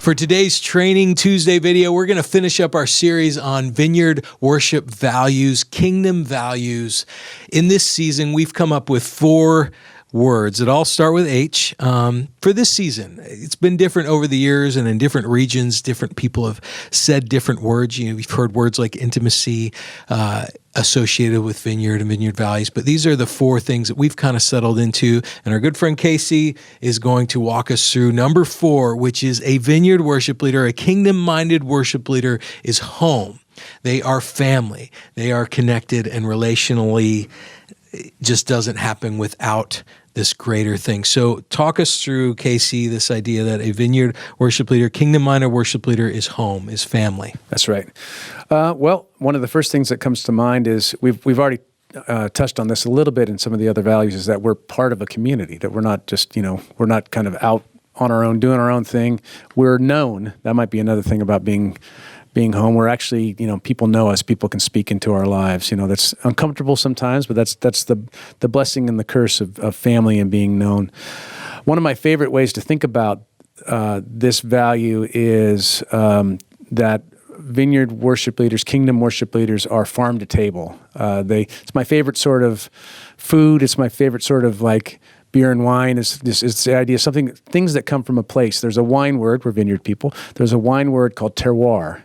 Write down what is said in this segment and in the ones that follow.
For today's Training Tuesday video, we're going to finish up our series on Vineyard Worship values, kingdom values. In this season, we've come up with 4 words that all start with H for this season. It's been different over the years, and in different regions, different people have said different words. We've heard words like intimacy associated with Vineyard and Vineyard values, but these are the 4 things that we've kind of settled into, and our good friend Casey is going to walk us through number 4, which is a Vineyard worship leader, a kingdom-minded worship leader is home. They are family. They are connected, and relationally, it just doesn't happen without this greater thing. So talk us through, Casey, this idea that a Vineyard worship leader, kingdom-minded worship leader is home, is family. That's right. Well, one of the first things that comes to mind is we've already touched on this a little bit in some of the other values, is that we're part of a community, that we're not just, we're not kind of out on our own, doing our own thing. We're known. That might be another thing about being home. We're actually, people know us. People can speak into our lives. That's uncomfortable sometimes, but that's the blessing and the curse of family and being known. One of my favorite ways to think about this value is that Vineyard worship leaders, kingdom worship leaders, are farm to table. It's my favorite sort of food. It's my favorite sort of like beer and wine is the idea of things that come from a place. There's a wine word, we're vineyard people. There's a wine word called terroir,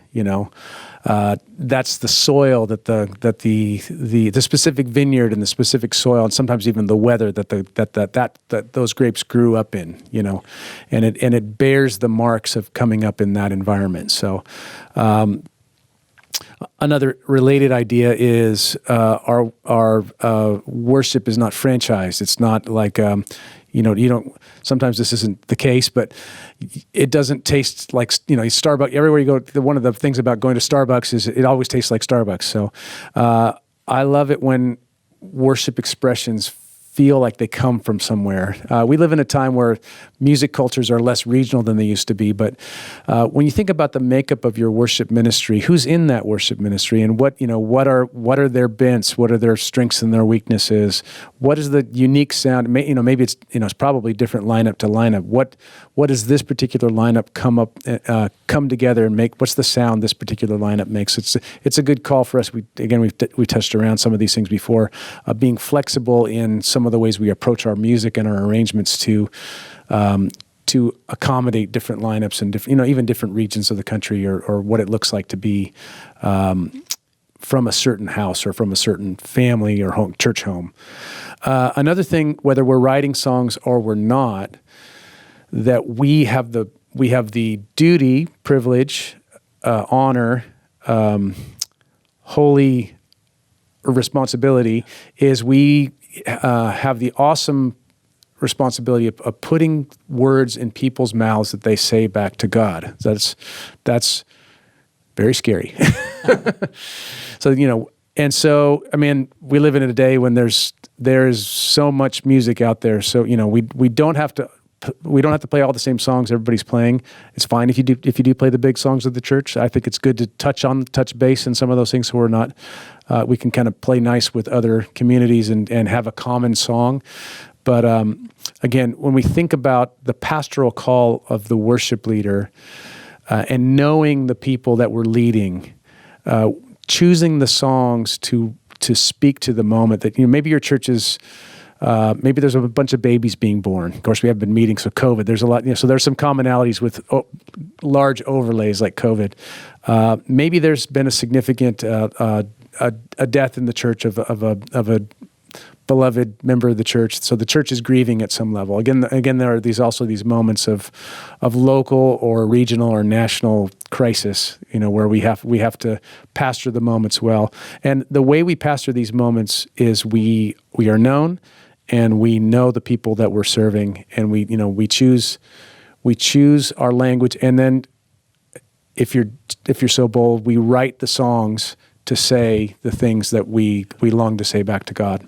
that's the soil that the specific vineyard and the specific soil, and sometimes even the weather that those grapes grew up in, and it bears the marks of coming up in that environment. So, another related idea is our worship is not franchised. It's not like you don't. Sometimes this isn't the case, but it doesn't taste like Starbucks. Everywhere you go, one of the things about going to Starbucks is it always tastes like Starbucks. So I love it when worship expressions feel like they come from somewhere. We live in a time where music cultures are less regional than they used to be, but when you think about the makeup of your worship ministry, who's in that worship ministry, and what are their bents, what are their strengths and their weaknesses, what is the unique sound? Maybe it's probably different lineup to lineup. What does this particular lineup come together and make? What's the sound this particular lineup makes? It's a good call for us. We touched around some of these things before, being flexible in some of the ways we approach our music and our arrangements to accommodate different lineups and even different regions of the country, or what it looks like to be from a certain house or from a certain family or church home. Another thing, whether we're writing songs or we're not, that we have the duty, privilege, honor, holy responsibility is we have the awesome responsibility of putting words in people's mouths that they say back to God. That's very scary. So, we live in a day when there's so much music out there. So, we don't have to play all the same songs everybody's playing. It's fine if you do play the big songs of the church. I think it's good to touch base in some of those things, so we're not. We can kind of play nice with other communities and have a common song. But again, when we think about the pastoral call of the worship leader and knowing the people that we're leading, choosing the songs to speak to the moment that maybe your church is. Maybe there's a bunch of babies being born. Of course, we haven't been meeting, so COVID. There's a lot, so there's some commonalities with large overlays like COVID. Maybe there's been a significant a death in the church of a beloved member of the church, so the church is grieving at some level. Again, there are these moments of local or regional or national crisis, where we have to pastor the moments well. And the way we pastor these moments is we are known, and we know the people that we're serving, and we choose our language, and then if you're so bold, we write the songs to say the things that we long to say back to God.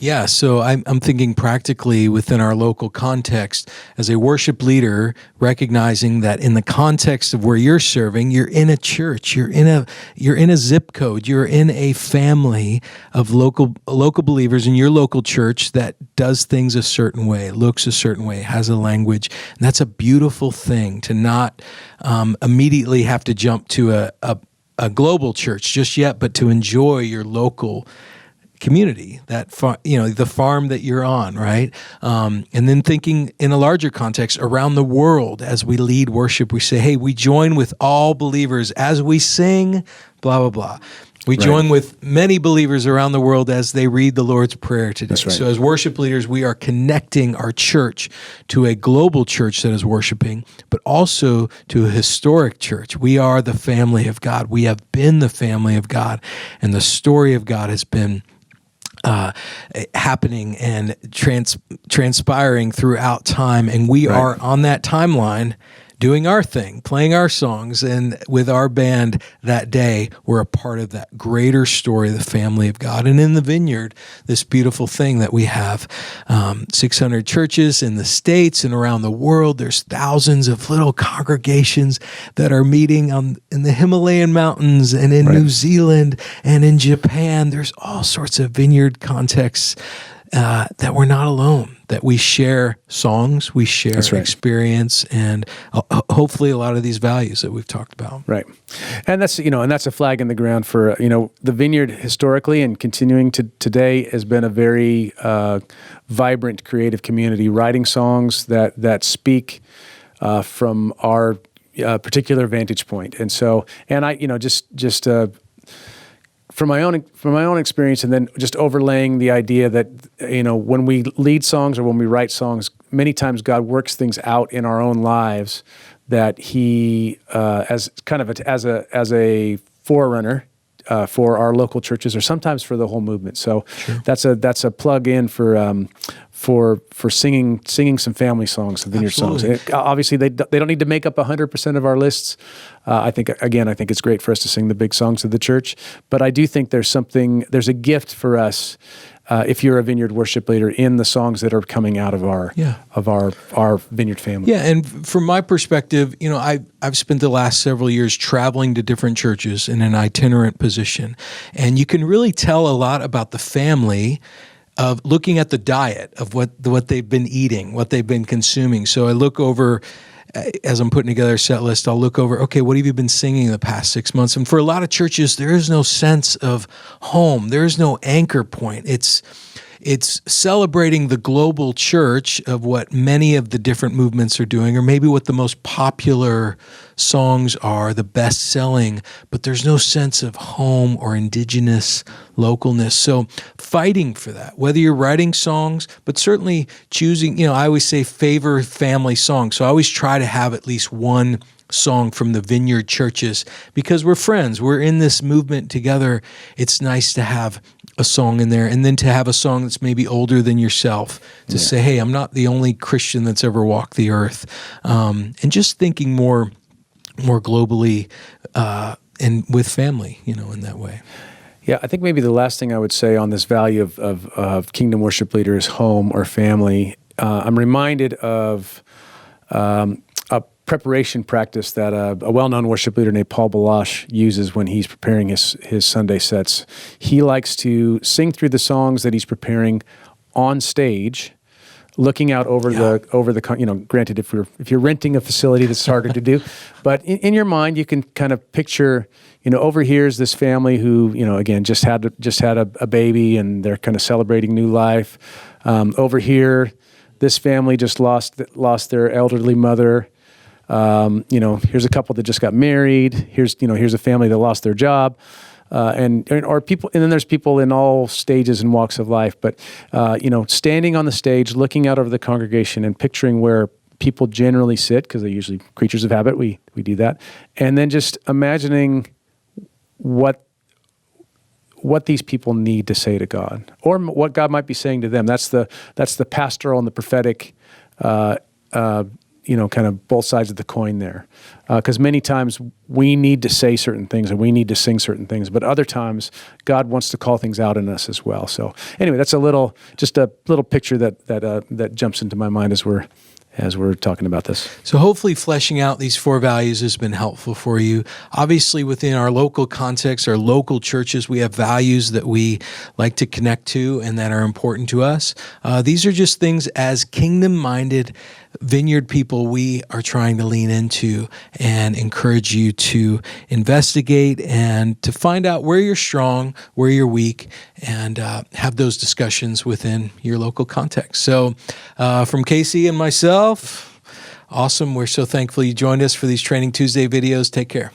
Yeah, so I'm thinking practically within our local context, as a worship leader, recognizing that in the context of where you're serving, you're in a church, you're in a zip code, you're in a family of local believers in your local church that does things a certain way, looks a certain way, has a language, and that's a beautiful thing to not immediately have to jump to a global church just yet, but to enjoy your local community, the farm that you're on, right? And then thinking in a larger context around the world as we lead worship, we say, hey, we join with all believers as we sing, blah, blah, blah. We join with many believers around the world as they read the Lord's Prayer today. That's right. So as worship leaders, we are connecting our church to a global church that is worshiping, but also to a historic church. We are the family of God. We have been the family of God, and the story of God has been happening and transpiring throughout time, and we are on that timeline doing our thing, playing our songs, and with our band that day, we're a part of that greater story, the family of God. And in the Vineyard, this beautiful thing that we have, 600 churches in the States and around the world. There's thousands of little congregations that are meeting in the Himalayan mountains and in New Zealand and in Japan. There's all sorts of Vineyard contexts that we're not alone, that we share songs, we share experience, and hopefully a lot of these values that we've talked about. Right. And that's a flag in the ground for, the Vineyard historically and continuing to today has been a very vibrant creative community, writing songs that speak from our particular vantage point. And so, and I, just from my own experience, and then just overlaying the idea that when we lead songs or when we write songs, many times God works things out in our own lives that He as a forerunner for our local churches, or sometimes for the whole movement. So that's a plug in for singing some family songs, Vineyard songs. Obviously, they don't need to make up 100% of our lists. I think it's great for us to sing the big songs of the church. But I do think there's a gift for us if you're a Vineyard worship leader in the songs that are coming out of our Vineyard family. Yeah, and from my perspective, I've spent the last several years traveling to different churches in an itinerant position, and you can really tell a lot about the family of looking at the diet of what they've been eating, what they've been consuming. So I look over, as I'm putting together a set list, I'll look over, okay, what have you been singing the past 6 months? And for a lot of churches, there is no sense of home. There is no anchor point. It's celebrating the global church of what many of the different movements are doing, or maybe what the most popular songs are, the best-selling, but there's no sense of home or indigenous localness. So fighting for that, whether you're writing songs, but certainly choosing, I always say favor family songs. So I always try to have at least one song from the Vineyard churches, because we're friends. We're in this movement together. It's nice to have a song in there, and then to have a song that's maybe older than yourself to say, hey, I'm not the only Christian that's ever walked the earth. And just thinking more globally and with family, in that way. Yeah, I think maybe the last thing I would say on this value of kingdom worship leader is home or family. I'm reminded of a preparation practice that a well-known worship leader named Paul Balash uses when he's preparing his Sunday sets. He likes to sing through the songs that he's preparing on stage, looking out over the granted, if you're renting a facility, that's harder to do, but in your mind you can kind of picture, over here's this family who, again, just had a baby and they're kind of celebrating new life. Over here, this family just lost their elderly mother. Here's a couple that just got married. Here's a family that lost their job. And then there's people in all stages and walks of life. But, standing on the stage, looking out over the congregation and picturing where people generally sit, because they're usually creatures of habit, we do that. And then just imagining what these people need to say to God, or what God might be saying to them. That's the pastoral and the prophetic, kind of both sides of the coin there. Because many times we need to say certain things and we need to sing certain things, but other times God wants to call things out in us as well. So anyway, that's just a little picture that jumps into my mind as we're talking about this. So hopefully fleshing out these 4 values has been helpful for you. Obviously, within our local context, our local churches, we have values that we like to connect to and that are important to us. These are just things as kingdom-minded Vineyard people we are trying to lean into and encourage you to investigate and to find out where you're strong, where you're weak, and have those discussions within your local context. So from Casey and myself, awesome. We're so thankful you joined us for these Training Tuesday videos. Take care.